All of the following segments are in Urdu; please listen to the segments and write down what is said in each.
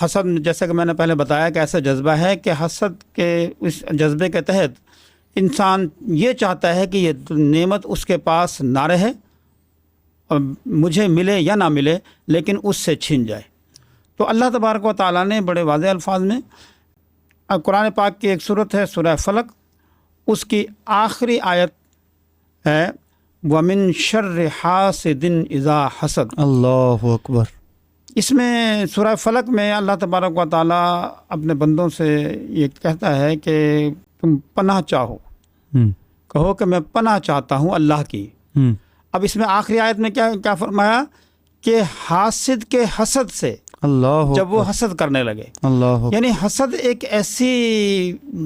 حسد جیسا کہ میں نے پہلے بتایا کہ ایسا جذبہ ہے کہ حسد کے اس جذبے کے تحت انسان یہ چاہتا ہے کہ یہ نعمت اس کے پاس نہ رہے اور مجھے ملے یا نہ ملے، لیکن اس سے چھن جائے۔ تو اللہ تبارک و تعالیٰ نے بڑے واضح الفاظ میں قرآن پاک کی ایک صورت ہے سورہ فلق، اس کی آخری آیت ہے وَمِن شَرِّ حَاسِدٍ إِذَا حَسَد۔ اللہ اکبر۔ اس میں سورہ فلق میں اللہ تبارک و تعالیٰ اپنے بندوں سے یہ کہتا ہے کہ تم پناہ چاہو، کہو کہ میں پناہ چاہتا ہوں اللہ کی۔ اب اس میں آخری آیت میں کیا فرمایا کہ حاسد کے حسد سے، اللہ جب وہ حسد کرنے لگے، اللہ یعنی حسد ایک ایسی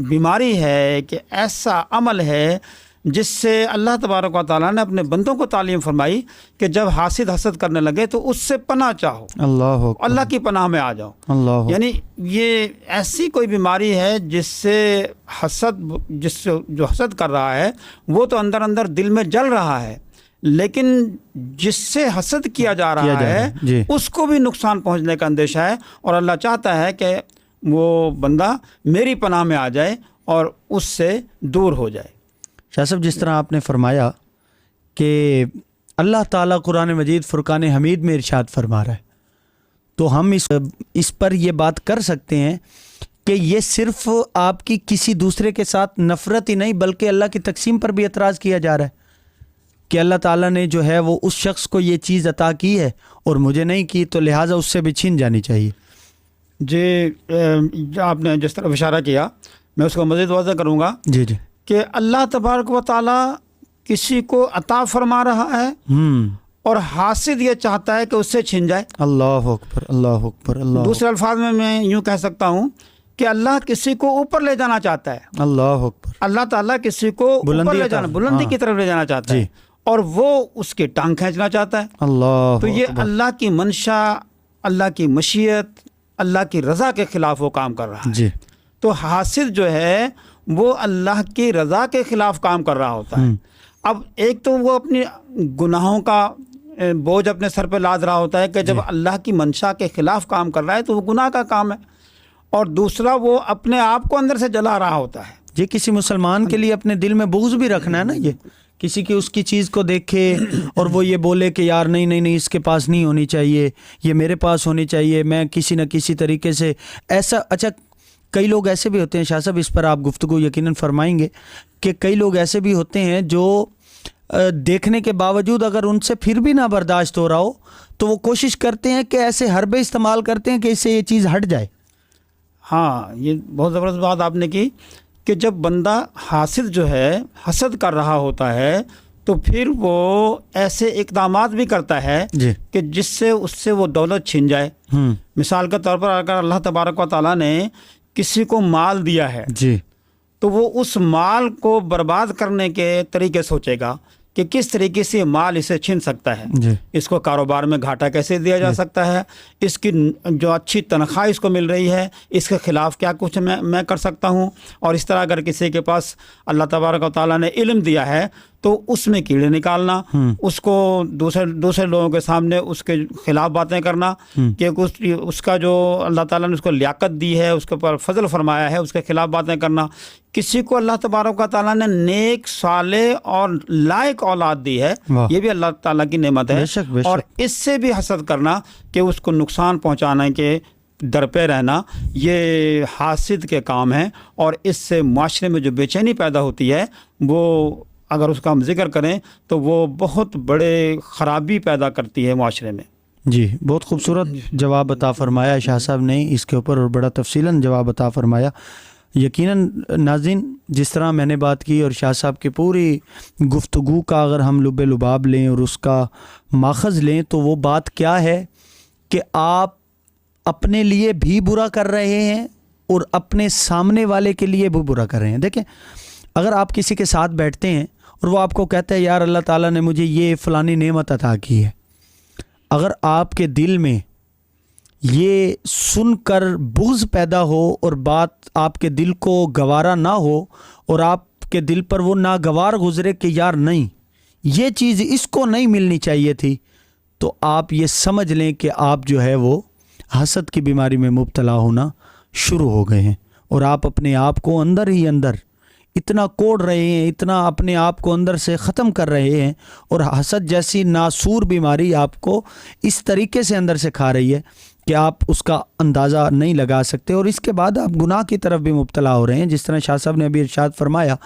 بیماری ہے، ایک ایسا عمل ہے جس سے اللہ تبارک و تعالیٰ نے اپنے بندوں کو تعلیم فرمائی کہ جب حاسد حسد کرنے لگے تو اس سے پناہ چاہو، اللہ کی پناہ میں آ جاؤ۔ اللہ یعنی یہ ایسی کوئی بیماری ہے جس سے جو حسد کر رہا ہے وہ تو اندر اندر دل میں جل رہا ہے، لیکن جس سے حسد کیا جا رہا ہے اس کو بھی نقصان پہنچنے کا اندیشہ ہے، اور اللہ چاہتا ہے کہ وہ بندہ میری پناہ میں آ جائے اور اس سے دور ہو جائے۔ شاہ صاحب، جس طرح آپ نے فرمایا کہ اللہ تعالیٰ قرآن مجید فرقان حمید میں ارشاد فرما رہا ہے، تو ہم اس پر یہ بات کر سکتے ہیں کہ یہ صرف آپ کی کسی دوسرے کے ساتھ نفرت ہی نہیں بلکہ اللہ کی تقسیم پر بھی اعتراض کیا جا رہا ہے کہ اللہ تعالیٰ نے جو ہے وہ اس شخص کو یہ چیز عطا کی ہے اور مجھے نہیں کی، تو لہٰذا اس سے بھی چھین جانی چاہیے۔ جی، آپ نے جس طرح اشارہ کیا میں اس کو مزید واضح کروں گا جی کہ اللہ تبارک و تعالیٰ کسی کو عطا فرما رہا ہے اور حاسد یہ چاہتا ہے کہ اس سے چھن جائے۔ اللہ اکبر، اللہ اکبر، اللہ۔ دوسرے الفاظ میں یوں کہہ سکتا ہوں کہ اللہ کسی کو اوپر لے جانا چاہتا ہے، اللہ اکبر، اللہ تعالیٰ کسی کو اوپر لے جانا، بلندی کی طرف لے جانا چاہتا ہے، اور وہ اس کی ٹانگ کھینچنا چاہتا ہے۔ اللہ تو یہ اللہ کی منشا، اللہ کی مشیت، اللہ کی رضا کے خلاف وہ کام کر رہا ہے۔ جی، تو حاسد جو ہے وہ اللہ کی رضا کے خلاف کام کر رہا ہوتا ہے۔ اب ایک تو وہ اپنی گناہوں کا بوجھ اپنے سر پہ لاد رہا ہوتا ہے کہ جب اللہ کی منشا کے خلاف کام کر رہا ہے تو وہ گناہ کا کام ہے، اور دوسرا وہ اپنے آپ کو اندر سے جلا رہا ہوتا ہے۔ یہ کسی مسلمان کے لیے اپنے دل میں بغض بھی رکھنا ہے نا، یہ کسی کی اس کی چیز کو دیکھے اور وہ یہ بولے کہ یار نہیں اس کے پاس نہیں ہونی چاہیے، یہ میرے پاس ہونی چاہیے، میں کسی نہ کسی طریقے سے ایسا۔ اچھا، کئی لوگ ایسے بھی ہوتے ہیں شاہ صاحب، اس پر آپ گفتگو یقیناً فرمائیں گے کہ کئی لوگ ایسے بھی ہوتے ہیں جو دیکھنے کے باوجود اگر ان سے پھر بھی نہ برداشت ہو رہا ہو تو وہ کوشش کرتے ہیں کہ ایسے حربے استعمال کرتے ہیں کہ اس سے یہ چیز ہٹ جائے۔ ہاں، یہ بہت زبردست بات آپ نے کی کہ جب بندہ حاسد جو ہے حسد کر رہا ہوتا ہے تو پھر وہ ایسے اقدامات بھی کرتا ہے کہ جس سے اس سے وہ دولت چھن جائے۔ مثال کے طور پر اگر اللہ تبارک و تعالیٰ نے کسی کو مال دیا ہے تو وہ اس مال کو برباد کرنے کے طریقے سوچے گا کہ کس طریقے سے مال اسے چھن سکتا ہے، اس کو کاروبار میں گھاٹا کیسے دیا جا سکتا ہے، اس کی جو اچھی تنخواہ اس کو مل رہی ہے اس کے خلاف کیا کچھ میں کر سکتا ہوں۔ اور اس طرح اگر کسی کے پاس اللہ تبارک و تعالیٰ نے علم دیا ہے تو اس میں کیڑے نکالنا، اس کو دوسرے لوگوں کے سامنے اس کے خلاف باتیں کرنا کہ اس کا جو اللہ تعالیٰ نے اس کو لیاقت دی ہے، اس کے اوپر فضل فرمایا ہے، اس کے خلاف باتیں کرنا۔ کسی کو اللہ تبارک و تعالیٰ نے نیک، صالح اور لائق اولاد دی ہے، یہ بھی اللہ تعالیٰ کی نعمت ہے، اور اس سے بھی حسد کرنا کہ اس کو نقصان پہنچانے کے در پہ رہنا، یہ حاسد کے کام ہیں، اور اس سے معاشرے میں جو بے چینی پیدا ہوتی ہے وہ اگر اس کا ہم ذکر کریں تو وہ بہت بڑے خرابی پیدا کرتی ہے معاشرے میں۔ جی، بہت خوبصورت جواب عطا فرمایا شاہ صاحب نے اس کے اوپر، اور بڑا تفصیلاً جواب عطا فرمایا۔ یقیناً ناظرین، جس طرح میں نے بات کی اور شاہ صاحب کی پوری گفتگو کا اگر ہم لب لباب لیں اور اس کا ماخذ لیں تو وہ بات کیا ہے کہ آپ اپنے لیے بھی برا کر رہے ہیں اور اپنے سامنے والے کے لیے بھی برا کر رہے ہیں۔ دیکھیں، اگر آپ کسی کے ساتھ بیٹھتے ہیں اور وہ آپ کو کہتا ہے یار اللہ تعالیٰ نے مجھے یہ فلانی نعمت عطا کی ہے، اگر آپ کے دل میں یہ سن کر بغض پیدا ہو اور بات آپ کے دل کو گوارا نہ ہو اور آپ کے دل پر وہ ناگوار گزرے کہ یار نہیں، یہ چیز اس کو نہیں ملنی چاہیے تھی، تو آپ یہ سمجھ لیں کہ آپ جو ہے وہ حسد کی بیماری میں مبتلا ہونا شروع ہو گئے ہیں، اور آپ اپنے آپ کو اندر ہی اندر اتنا کوڑ رہے ہیں، اتنا اپنے آپ کو اندر سے ختم کر رہے ہیں، اور حسد جیسی ناسور بیماری آپ کو اس طریقے سے اندر سے کھا رہی ہے کہ آپ اس کا اندازہ نہیں لگا سکتے، اور اس کے بعد آپ گناہ کی طرف بھی مبتلا ہو رہے ہیں۔ جس طرح شاہ صاحب نے ابھی ارشاد فرمایا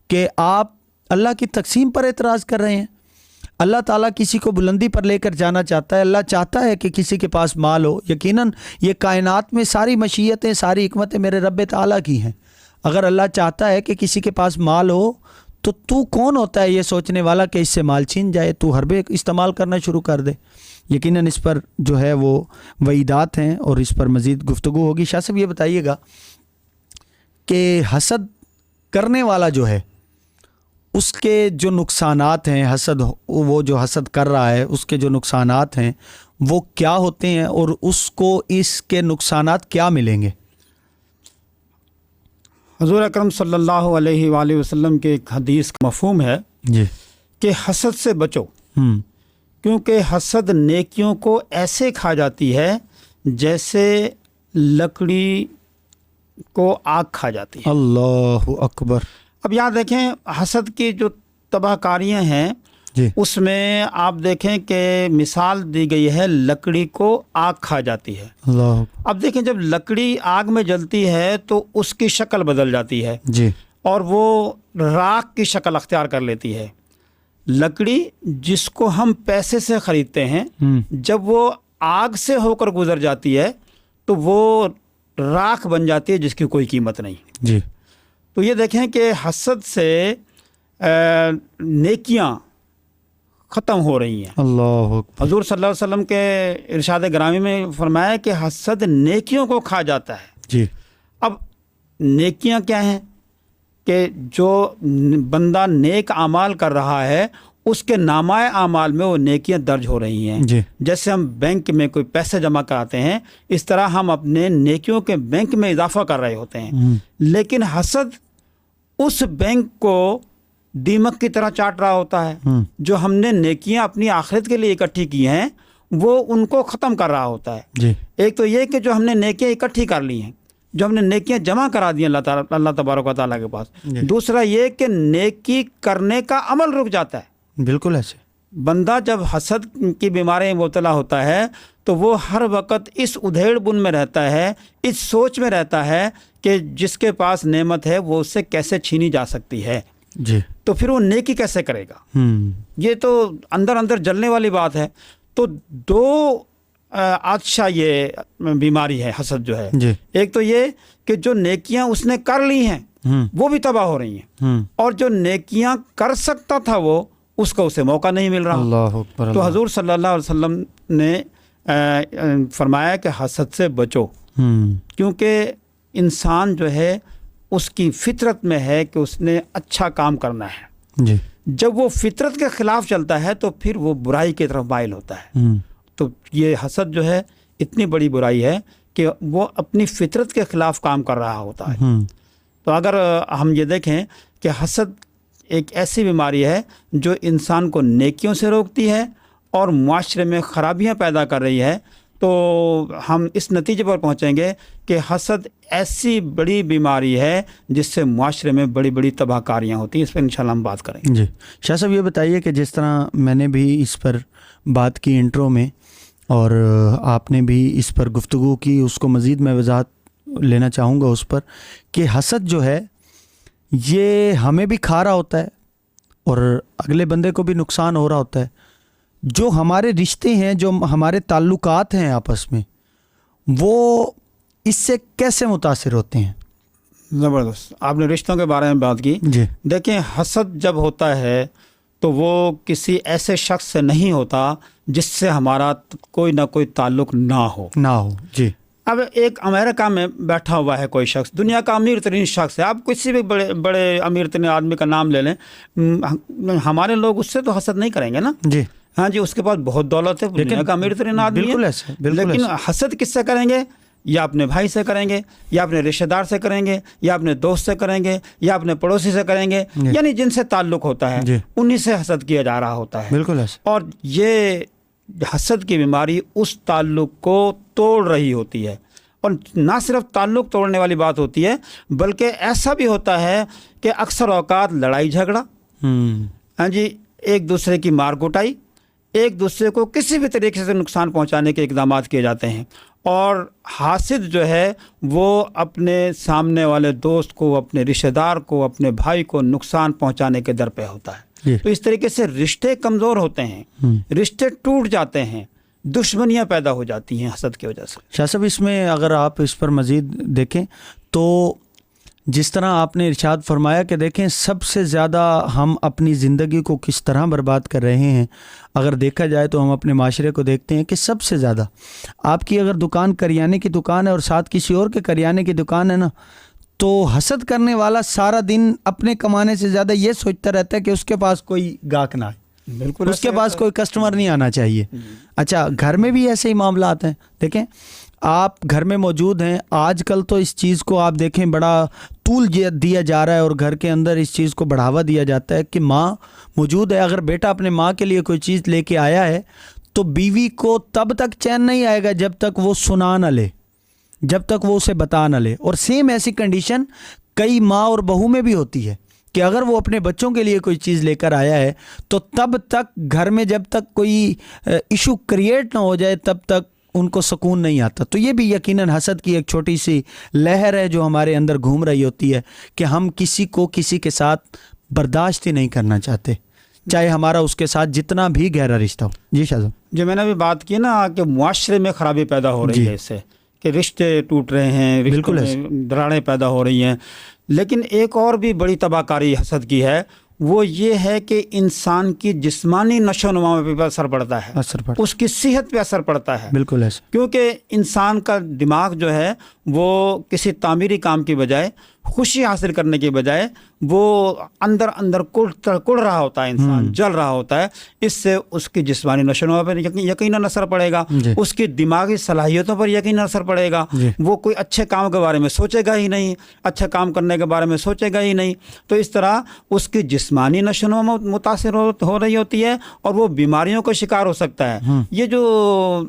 کہ آپ اللہ کی تقسیم پر اعتراض کر رہے ہیں۔ اللہ تعالیٰ کسی کو بلندی پر لے کر جانا چاہتا ہے، اللہ چاہتا ہے کہ کسی کے پاس مال ہو۔ یقیناً یہ کائنات میں ساری مشیتیں، ساری حکمتیں میرے رب تعالیٰ کی ہیں۔ اگر اللہ چاہتا ہے کہ کسی کے پاس مال ہو تو کون ہوتا ہے یہ سوچنے والا کہ اس سے مال چھین جائے، تو حربے استعمال کرنا شروع کر دے۔ یقیناً اس پر جو ہے وہ وعیدات ہیں اور اس پر مزید گفتگو ہوگی۔ شاہ صاحب یہ بتائیے گا کہ حسد کرنے والا جو ہے اس کے جو نقصانات ہیں، وہ جو حسد کر رہا ہے اس کے جو نقصانات ہیں وہ کیا ہوتے ہیں، اور اس کو اس کے نقصانات کیا ملیں گے؟ حضور اکرم صلی اللہ علیہ وآلہ وسلم کے ایک حدیث کا مفہوم ہے جی کہ حسد سے بچو، کیونکہ حسد نیکیوں کو ایسے کھا جاتی ہے جیسے لکڑی کو آگ کھا جاتی ہے۔ اللہ اکبر۔ اب یہاں دیکھیں حسد کی جو تباہ کاریاں ہیں جی اس میں آپ دیکھیں کہ مثال دی گئی ہے لکڑی کو آگ کھا جاتی ہے۔ اللہ اب دیکھیں جب لکڑی آگ میں جلتی ہے تو اس کی شکل بدل جاتی ہے جی اور وہ راکھ کی شکل اختیار کر لیتی ہے۔ لکڑی جس کو ہم پیسے سے خریدتے ہیں جب وہ آگ سے ہو کر گزر جاتی ہے تو وہ راکھ بن جاتی ہے جس کی کوئی قیمت نہیں۔ جی تو یہ دیکھیں کہ حسد سے نیکیاں ختم ہو رہی ہیں۔ اللہ اکبر۔ حضور صلی اللہ علیہ وسلم کے ارشاد گرامی میں فرمایا کہ حسد نیکیوں کو کھا جاتا ہے۔ جی اب نیکیاں کیا ہیں کہ جو بندہ نیک اعمال کر رہا ہے اس کے نامہ اعمال میں وہ نیکیاں درج ہو رہی ہیں۔ جی جیسے ہم بینک میں کوئی پیسے جمع کراتے ہیں اس طرح ہم اپنے نیکیوں کے بینک میں اضافہ کر رہے ہوتے ہیں، لیکن حسد اس بینک کو دیمک کی طرح چاٹ رہا ہوتا ہے۔ جو ہم نے نیکیاں اپنی آخرت کے لیے اکٹھی کی ہیں وہ ان کو ختم کر رہا ہوتا ہے۔ جی ایک تو یہ کہ جو ہم نے نیکیاں اکٹھی کر لی ہیں، جو ہم نے نیکیاں جمع کرا دی ہیں اللہ تبارک و تعالیٰ کے پاس۔ دوسرا یہ کہ نیکی کرنے کا عمل رک جاتا ہے۔ بالکل ایسے بندہ جب حسد کی بیماری میں مبتلا ہوتا ہے تو وہ ہر وقت اس ادھیڑ بن میں رہتا ہے، اس سوچ میں رہتا ہے کہ جس کے پاس نعمت ہے وہ اس سے کیسے چھینی جا سکتی ہے، جی تو پھر وہ نیکی کیسے کرے گا؟ یہ تو اندر اندر جلنے والی بات ہے۔ تو دو اچھا یہ بیماری ہے حسد جو ہے، جی ایک تو یہ کہ جو نیکیاں اس نے کر لی ہیں وہ بھی تباہ ہو رہی ہیں، اور جو نیکیاں کر سکتا تھا وہ اس کو اسے موقع نہیں مل رہا۔ اللہ اکبر۔ تو حضور صلی اللہ علیہ وسلم نے فرمایا کہ حسد سے بچو، کیونکہ انسان جو ہے اس کی فطرت میں ہے کہ اس نے اچھا کام کرنا ہے۔ جی جب وہ فطرت کے خلاف چلتا ہے تو پھر وہ برائی کی طرف مائل ہوتا ہے۔ تو یہ حسد جو ہے اتنی بڑی برائی ہے کہ وہ اپنی فطرت کے خلاف کام کر رہا ہوتا ہے۔ تو اگر ہم یہ دیکھیں کہ حسد ایک ایسی بیماری ہے جو انسان کو نیکیوں سے روکتی ہے اور معاشرے میں خرابیاں پیدا کر رہی ہے، تو ہم اس نتیجے پر پہنچیں گے کہ حسد ایسی بڑی بیماری ہے جس سے معاشرے میں بڑی بڑی تباہ کاریاں ہوتی ہیں۔ اس پر انشاءاللہ ہم بات کریں گے۔ جی شاہ صاحب یہ بتائیے کہ جس طرح میں نے بھی اس پر بات کی انٹرو میں اور آپ نے بھی اس پر گفتگو کی، اس کو مزید میں وضاحت لینا چاہوں گا اس پر کہ حسد جو ہے یہ ہمیں بھی کھا رہا ہوتا ہے اور اگلے بندے کو بھی نقصان ہو رہا ہوتا ہے۔ جو ہمارے رشتے ہیں، جو ہمارے تعلقات ہیں آپس میں، وہ اس سے کیسے متاثر ہوتے ہیں؟ زبردست، آپ نے رشتوں کے بارے میں بات کی۔ جی دیکھیں حسد جب ہوتا ہے تو وہ کسی ایسے شخص سے نہیں ہوتا جس سے ہمارا کوئی نہ کوئی تعلق نہ ہو۔ جی اب ایک امریکہ میں بیٹھا ہوا ہے کوئی شخص، دنیا کا امیر ترین شخص ہے، آپ کسی بھی بڑے امیر ترین آدمی کا نام لے لیں، ہمارے لوگ اس سے تو حسد نہیں کریں گے نا۔ جی ہاں جی، اس کے پاس بہت دولت ہے، دنیا کا امیر ترین آدمی بالکل ہے، ایسے، بالکل لیکن ایسے۔ حسد کس سے کریں گے؟ یا اپنے بھائی سے کریں گے، یا اپنے رشتہ دار سے کریں گے، یا اپنے دوست سے کریں گے، یا اپنے پڑوسی سے کریں گے، یعنی جن سے تعلق ہوتا ہے جی انہی سے حسد کیا جا رہا ہوتا ہے۔ بالکل ایسے۔ اور یہ حسد کی بیماری اس تعلق کو توڑ رہی ہوتی ہے، اور نہ صرف تعلق توڑنے والی بات ہوتی ہے بلکہ ایسا بھی ہوتا ہے کہ اکثر اوقات لڑائی جھگڑا، ہاں جی، ایک دوسرے کی مار کٹائی، ایک دوسرے کو کسی بھی طریقے سے نقصان پہنچانے کے اقدامات کیے جاتے ہیں، اور حاسد جو ہے وہ اپنے سامنے والے دوست کو، اپنے رشتہ دار کو، اپنے بھائی کو نقصان پہنچانے کے در پہ ہوتا ہے۔ تو اس طریقے سے رشتے کمزور ہوتے ہیں، رشتے ٹوٹ جاتے ہیں، دشمنیاں پیدا ہو جاتی ہیں حسد کی وجہ سے۔ شاہ صاحب اس میں اگر آپ اس پر مزید دیکھیں تو جس طرح آپ نے ارشاد فرمایا کہ دیکھیں سب سے زیادہ ہم اپنی زندگی کو کس طرح برباد کر رہے ہیں، اگر دیکھا جائے تو ہم اپنے معاشرے کو دیکھتے ہیں کہ سب سے زیادہ آپ کی اگر دکان کریانے کی دکان ہے اور ساتھ کسی اور کے کریانے کی دکان ہے نا، تو حسد کرنے والا سارا دن اپنے کمانے سے زیادہ یہ سوچتا رہتا ہے کہ اس کے پاس کوئی گاہک نہ آئے، بالکل اس کے پاس کوئی کسٹمر نہیں آنا چاہیے۔ اچھا، گھر میں بھی ایسے ہی معاملات ہیں۔ دیکھیں آپ گھر میں موجود ہیں، آج کل تو اس چیز کو آپ دیکھیں بڑا طول دیا جا رہا ہے، اور گھر کے اندر اس چیز کو بڑھاوا دیا جاتا ہے کہ ماں موجود ہے، اگر بیٹا اپنے ماں کے لیے کوئی چیز لے کے آیا ہے تو بیوی کو تب تک چین نہیں آئے گا جب تک وہ سنا نہ لے، جب تک وہ اسے بتا نہ لے۔ اور سیم ایسی کنڈیشن کئی ماں اور بہو میں بھی ہوتی ہے کہ اگر وہ اپنے بچوں کے لیے کوئی چیز لے کر آیا ہے تو تب تک گھر میں جب تک کوئی ایشو کریٹ نہ ہو جائے تب تک ان کو سکون نہیں آتا۔ تو یہ بھی یقیناً حسد کی ایک چھوٹی سی لہر ہے جو ہمارے اندر گھوم رہی ہوتی ہے کہ ہم کسی کو کسی کے ساتھ برداشت ہی نہیں کرنا چاہتے، چاہے ہمارا اس کے ساتھ جتنا بھی گہرا رشتہ ہو۔ جی شاہ صاحب، جو میں نے ابھی بات کی نا کہ معاشرے میں خرابی پیدا ہو رہی ہے اس سے، کہ رشتے ٹوٹ رہے ہیں، رشتوں میں دراڑیں پیدا ہو رہی ہیں، لیکن ایک اور بھی بڑی تباہ کاری حسد کی ہے، وہ یہ ہے کہ انسان کی جسمانی نشو و نما پہ اثر پڑتا ہے، اس کی صحت پہ اثر پڑتا ہے۔ بالکل ایسا، کیونکہ انسان کا دماغ جو ہے وہ کسی تعمیری کام کی بجائے، خوشی حاصل کرنے کے بجائے وہ اندر اندر کڑ رہا ہوتا ہے، انسان جل رہا ہوتا ہے۔ اس سے اس کی جسمانی نشو و نما پر یقیناً اثر پڑے گا، اس کی دماغی صلاحیتوں پر یقیناً اثر پڑے گا، وہ کوئی اچھے کام کے بارے میں سوچے گا ہی نہیں، اچھا کام کرنے کے بارے میں سوچے گا ہی نہیں۔ تو اس طرح اس کی جسمانی نشو و نما متاثر ہو رہی ہوتی ہے، اور وہ بیماریوں کا شکار ہو سکتا ہے۔ یہ جو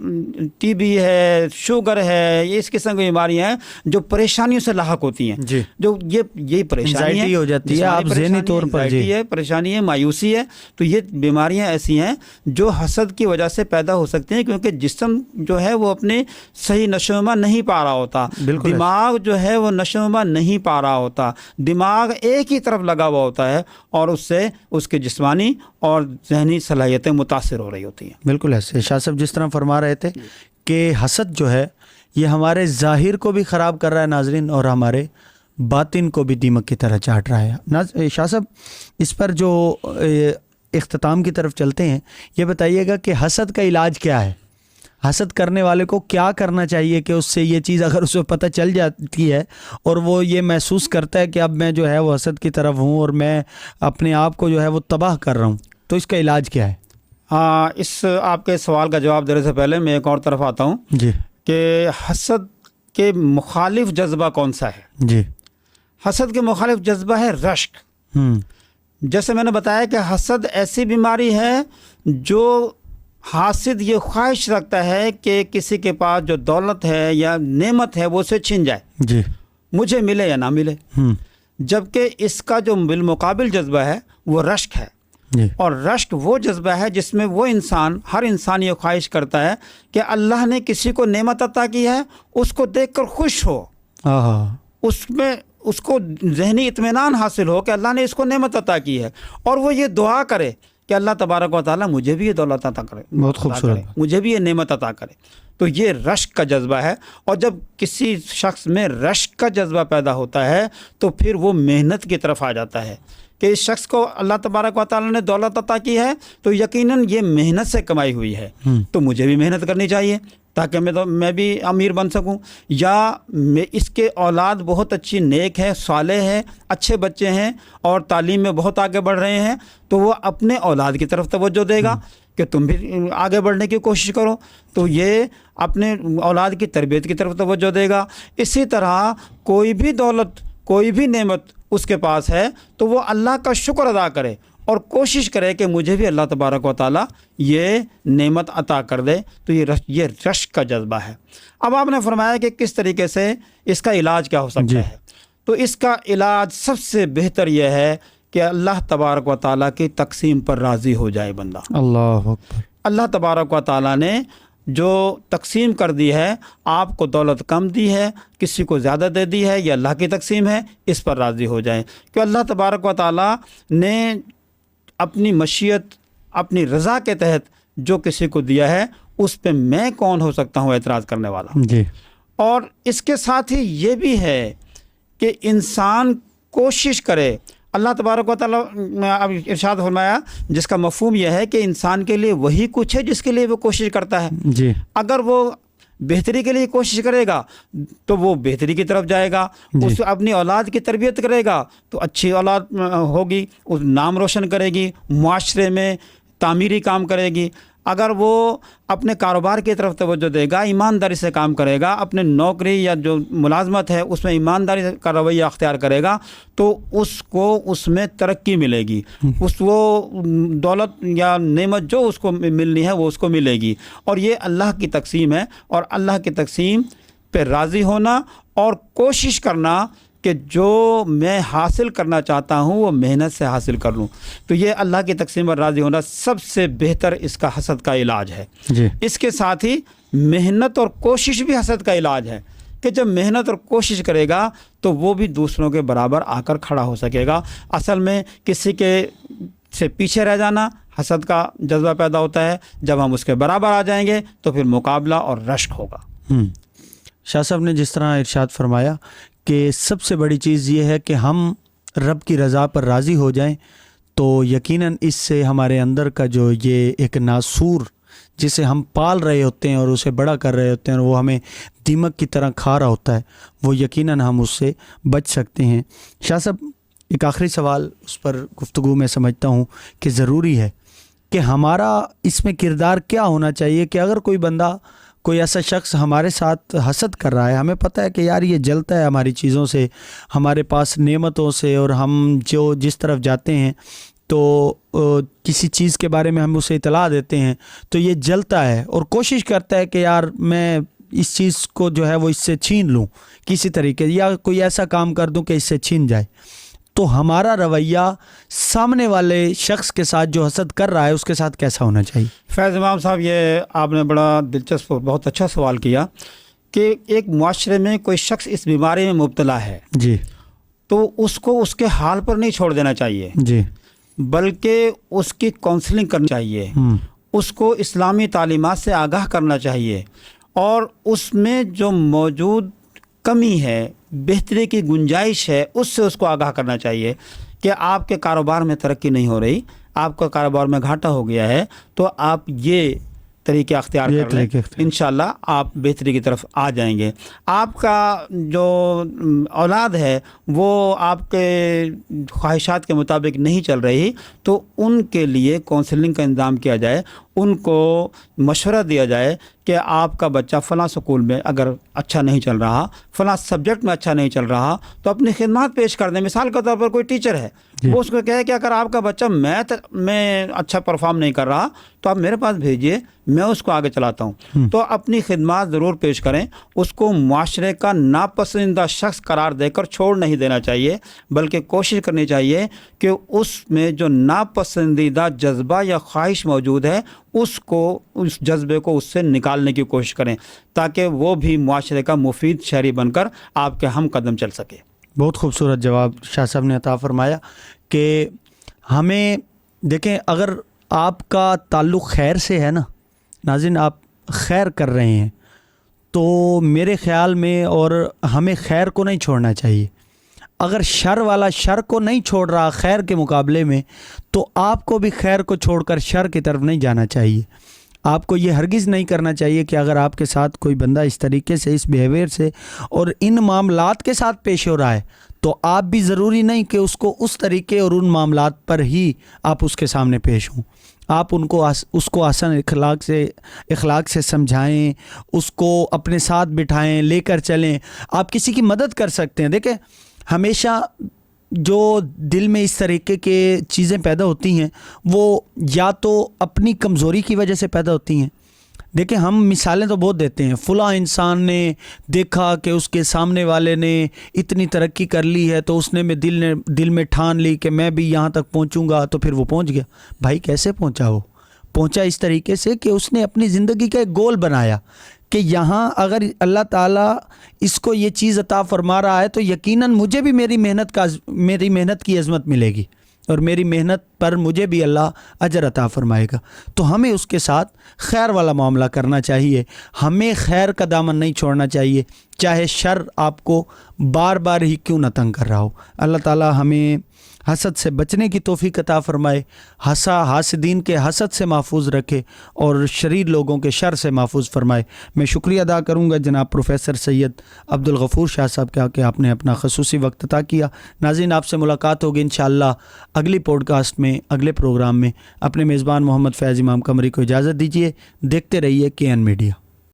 ٹی بی ہے، شوگر ہے، یہ اس قسم کی بیماریاں ہیں جو پریشانیوں سے لاحق ہوتی ہیں، جو یہ پریشانی ہو جاتی ہے، آپ ذہنی طور پر پریشانی ہے، مایوسی ہے۔ تو یہ بیماریاں ایسی ہیں جو حسد کی وجہ سے پیدا ہو سکتی ہیں، کیونکہ جسم جو ہے وہ اپنے صحیح نشو و نما نہیں پا رہا ہوتا، دماغ جو ہے وہ نشو و نما نہیں پا رہا ہوتا، دماغ ایک ہی طرف لگا ہوا ہوتا ہے، اور اس سے اس کی جسمانی اور ذہنی صلاحیتیں متاثر ہو رہی ہوتی ہیں۔ بالکل ایسے شاہ صاحب جس طرح فرما رہے تھے کہ حسد جو ہے یہ ہمارے ظاہر کو بھی خراب کر رہا ہے ناظرین، اور ہمارے باطن کو بھی دیمک کی طرح چاٹ رہا ہے۔ شاہ صاحب اس پر جو اختتام کی طرف چلتے ہیں، یہ بتائیے گا کہ حسد کا علاج کیا ہے؟ حسد کرنے والے کو کیا کرنا چاہیے کہ اس سے یہ چیز اگر اسے پتہ چل جاتی ہے اور وہ یہ محسوس کرتا ہے کہ اب میں جو ہے وہ حسد کی طرف ہوں اور میں اپنے آپ کو جو ہے وہ تباہ کر رہا ہوں، تو اس کا علاج کیا ہے؟ اس آپ کے سوال کا جواب دینے سے پہلے میں ایک اور طرف آتا ہوں جی، کہ حسد کے مخالف جذبہ کون سا ہے؟ جی، حسد کے مخالف جذبہ ہے رشک۔ جیسے میں نے بتایا کہ حسد ایسی بیماری ہے جو حاسد یہ خواہش رکھتا ہے کہ کسی کے پاس جو دولت ہے یا نعمت ہے وہ اسے چھن جائے، جی، مجھے ملے یا نہ ملے۔ جبکہ اس کا جو بالمقابل جذبہ ہے وہ رشک ہے، اور رشک وہ جذبہ ہے جس میں وہ انسان، ہر انسان یہ خواہش کرتا ہے کہ اللہ نے کسی کو نعمت عطا کی ہے، اس کو دیکھ کر خوش ہو، اس میں اس کو ذہنی اطمینان حاصل ہو کہ اللہ نے اس کو نعمت عطا کی ہے، اور وہ یہ دعا کرے کہ اللہ تبارک و تعالیٰ مجھے بھی یہ دولت عطا کرے، بہت خوبصورت، مجھے بھی یہ نعمت عطا کرے۔ تو یہ رشک کا جذبہ ہے، اور جب کسی شخص میں رشک کا جذبہ پیدا ہوتا ہے تو پھر وہ محنت کی طرف آ جاتا ہے کہ اس شخص کو اللہ تبارک و تعالیٰ نے دولت عطا کی ہے تو یقیناً یہ محنت سے کمائی ہوئی ہے، تو مجھے بھی محنت کرنی چاہیے تاکہ میں بھی امیر بن سکوں، یا اس کے اولاد بہت اچھی نیک ہے، صالح ہے، اچھے بچے ہیں اور تعلیم میں بہت آگے بڑھ رہے ہیں، تو وہ اپنے اولاد کی طرف توجہ دے گا کہ تم بھی آگے بڑھنے کی کوشش کرو، تو یہ اپنے اولاد کی تربیت کی طرف توجہ دے گا۔ اسی طرح کوئی بھی دولت، کوئی بھی نعمت اس کے پاس ہے تو وہ اللہ کا شکر ادا کرے اور کوشش کرے کہ مجھے بھی اللہ تبارک و تعالیٰ یہ نعمت عطا کر دے. تو یہ رشک کا جذبہ ہے. اب آپ نے فرمایا کہ کس طریقے سے اس کا علاج کیا ہو سکتا ہے. تو اس کا علاج سب سے بہتر یہ ہے کہ اللہ تبارک و تعالیٰ کی تقسیم پر راضی ہو جائے بندہ. اللہ اکبر. اللہ تبارک و تعالیٰ نے جو تقسیم کر دی ہے, آپ کو دولت کم دی ہے, کسی کو زیادہ دے دی ہے, یہ اللہ کی تقسیم ہے, اس پر راضی ہو جائیں. کہ اللہ تبارک و تعالیٰ نے اپنی مشیت, اپنی رضا کے تحت جو کسی کو دیا ہے, اس پہ میں کون ہو سکتا ہوں اعتراض کرنے والا. جی. اور اس کے ساتھ ہی یہ بھی ہے کہ انسان کوشش کرے. اللہ تبارک و تعالیٰ نے اب ارشاد فرمایا جس کا مفہوم یہ ہے کہ انسان کے لیے وہی کچھ ہے جس کے لیے وہ کوشش کرتا ہے. جی. اگر وہ بہتری کے لیے کوشش کرے گا تو وہ بہتری کی طرف جائے گا. اس اپنی اولاد کی تربیت کرے گا تو اچھی اولاد ہوگی, اس نام روشن کرے گی, معاشرے میں تعمیری کام کرے گی. اگر وہ اپنے کاروبار کی طرف توجہ دے گا, ایمانداری سے کام کرے گا, اپنے نوکری یا جو ملازمت ہے اس میں ایمانداری کا رویہ اختیار کرے گا, تو اس کو اس میں ترقی ملے گی. وہ دولت یا نعمت جو اس کو ملنی ہے وہ اس کو ملے گی. اور یہ اللہ کی تقسیم ہے, اور اللہ کی تقسیم پہ راضی ہونا اور کوشش کرنا کہ جو میں حاصل کرنا چاہتا ہوں وہ محنت سے حاصل کر لوں. تو یہ اللہ کی تقسیم پر راضی ہونا سب سے بہتر اس کا حسد کا علاج ہے. جی. اس کے ساتھ ہی محنت اور کوشش بھی حسد کا علاج ہے کہ جب محنت اور کوشش کرے گا تو وہ بھی دوسروں کے برابر آ کر کھڑا ہو سکے گا. اصل میں کسی کے سے پیچھے رہ جانا حسد کا جذبہ پیدا ہوتا ہے. جب ہم اس کے برابر آ جائیں گے تو پھر مقابلہ اور رشک ہوگا. شاہ صاحب نے جس طرح ارشاد فرمایا کہ سب سے بڑی چیز یہ ہے کہ ہم رب کی رضا پر راضی ہو جائیں, تو یقیناً اس سے ہمارے اندر کا جو یہ ایک ناسور جسے ہم پال رہے ہوتے ہیں اور اسے بڑا کر رہے ہوتے ہیں اور وہ ہمیں دیمک کی طرح کھا رہا ہوتا ہے, وہ یقیناً ہم اس سے بچ سکتے ہیں. شاہ صاحب ایک آخری سوال, اس پر گفتگو میں سمجھتا ہوں کہ ضروری ہے کہ ہمارا اس میں کردار کیا ہونا چاہیے کہ اگر کوئی بندہ, کوئی ایسا شخص ہمارے ساتھ حسد کر رہا ہے, ہمیں پتہ ہے کہ یار یہ جلتا ہے ہماری چیزوں سے, ہمارے پاس نعمتوں سے, اور ہم جو جس طرف جاتے ہیں تو کسی چیز کے بارے میں ہم اسے اطلاع دیتے ہیں تو یہ جلتا ہے اور کوشش کرتا ہے کہ یار میں اس چیز کو جو ہے وہ اس سے چھین لوں کسی طریقے, یا کوئی ایسا کام کر دوں کہ اس سے چھین جائے. تو ہمارا رویہ سامنے والے شخص کے ساتھ جو حسد کر رہا ہے اس کے ساتھ کیسا ہونا چاہیے؟ فیض امام صاحب, یہ آپ نے بڑا دلچسپ اور بہت اچھا سوال کیا کہ ایک معاشرے میں کوئی شخص اس بیماری میں مبتلا ہے. جی. تو اس کو اس کے حال پر نہیں چھوڑ دینا چاہیے. جی. بلکہ اس کی کونسلنگ کرنی چاہیے, اس کو اسلامی تعلیمات سے آگاہ کرنا چاہیے, اور اس میں جو موجود کمی ہے, بہتری کی گنجائش ہے, اس سے اس کو آگاہ کرنا چاہیے کہ آپ کے کاروبار میں ترقی نہیں ہو رہی, آپ کا کاروبار میں گھاٹا ہو گیا ہے, تو آپ یہ طریقے اختیار کر لیں, انشاءاللہ آپ بہتری کی طرف آ جائیں گے. آپ کا جو اولاد ہے وہ آپ کے خواہشات کے مطابق نہیں چل رہی, تو ان کے لیے کونسلنگ کا انتظام کیا جائے, ان کو مشورہ دیا جائے کہ آپ کا بچہ فلاں سکول میں اگر اچھا نہیں چل رہا, فلاں سبجیکٹ میں اچھا نہیں چل رہا, تو اپنی خدمات پیش کر دیں. مثال کے طور پر کوئی ٹیچر ہے, وہ اس کو کہے کہ اگر آپ کا بچہ میتھ میں اچھا پرفارم نہیں کر رہا تو آپ میرے پاس بھیجیے, میں اس کو آگے چلاتا ہوں. تو اپنی خدمات ضرور پیش کریں. اس کو معاشرے کا ناپسندیدہ شخص قرار دے کر چھوڑ نہیں دینا چاہیے, بلکہ کوشش کرنی چاہیے کہ اس میں جو ناپسندیدہ جذبہ یا خواہش موجود ہے اس کو, اس جذبے کو اس سے نکالنے کی کوشش کریں, تاکہ وہ بھی معاشرے کا مفید شہری بن کر آپ کے ہم قدم چل سکے. بہت خوبصورت جواب شاہ صاحب نے عطا فرمایا کہ ہمیں دیکھیں, اگر آپ کا تعلق خیر سے ہے نا ناظرین, آپ خیر کر رہے ہیں تو میرے خیال میں, اور ہمیں خیر کو نہیں چھوڑنا چاہیے. اگر شر والا شر کو نہیں چھوڑ رہا خیر کے مقابلے میں, تو آپ کو بھی خیر کو چھوڑ کر شر کی طرف نہیں جانا چاہیے. آپ کو یہ ہرگز نہیں کرنا چاہیے کہ اگر آپ کے ساتھ کوئی بندہ اس طریقے سے, اس بیہیویئر سے اور ان معاملات کے ساتھ پیش ہو رہا ہے, تو آپ بھی ضروری نہیں کہ اس کو اس طریقے اور ان معاملات پر ہی آپ اس کے سامنے پیش ہوں. آپ اس کو حسن اخلاق سے سمجھائیں, اس کو اپنے ساتھ بٹھائیں, لے کر چلیں. آپ کسی کی مدد کر سکتے ہیں. دیکھیں, ہمیشہ جو دل میں اس طریقے کے چیزیں پیدا ہوتی ہیں وہ یا تو اپنی کمزوری کی وجہ سے پیدا ہوتی ہیں. دیکھیں ہم مثالیں تو بہت دیتے ہیں، فلاں انسان نے دیکھا کہ اس کے سامنے والے نے اتنی ترقی کر لی ہے تو اس نے دل میں ٹھان لی کہ میں بھی یہاں تک پہنچوں گا، تو پھر وہ پہنچ گیا. بھائی کیسے پہنچا؟ وہ پہنچا اس طریقے سے کہ اس نے اپنی زندگی کا ایک گول بنایا کہ یہاں اگر اللہ تعالیٰ اس کو یہ چیز عطا فرما رہا ہے تو یقیناً مجھے بھی میری محنت کی عظمت ملے گی اور میری محنت پر مجھے بھی اللہ اجر عطا فرمائے گا. تو ہمیں اس کے ساتھ خیر والا معاملہ کرنا چاہیے، ہمیں خیر کا دامن نہیں چھوڑنا چاہیے، چاہے شر آپ کو بار بار ہی کیوں نہ تنگ کر رہا ہو. اللہ تعالیٰ ہمیں حسد سے بچنے کی توفیق عطا فرمائے، حاسدین کے حسد سے محفوظ رکھے اور شریر لوگوں کے شر سے محفوظ فرمائے. میں شکریہ ادا کروں گا جناب پروفیسر سید عبدالغفور شاہ صاحب کا کہ آپ نے اپنا خصوصی وقت عطا کیا. ناظرین آپ سے ملاقات ہوگی انشاءاللہ اگلی پوڈ کاسٹ میں، اگلے پروگرام میں. اپنے میزبان محمد فیض امام قمری کو اجازت دیجیے. دیکھتے رہیے KN میڈیا.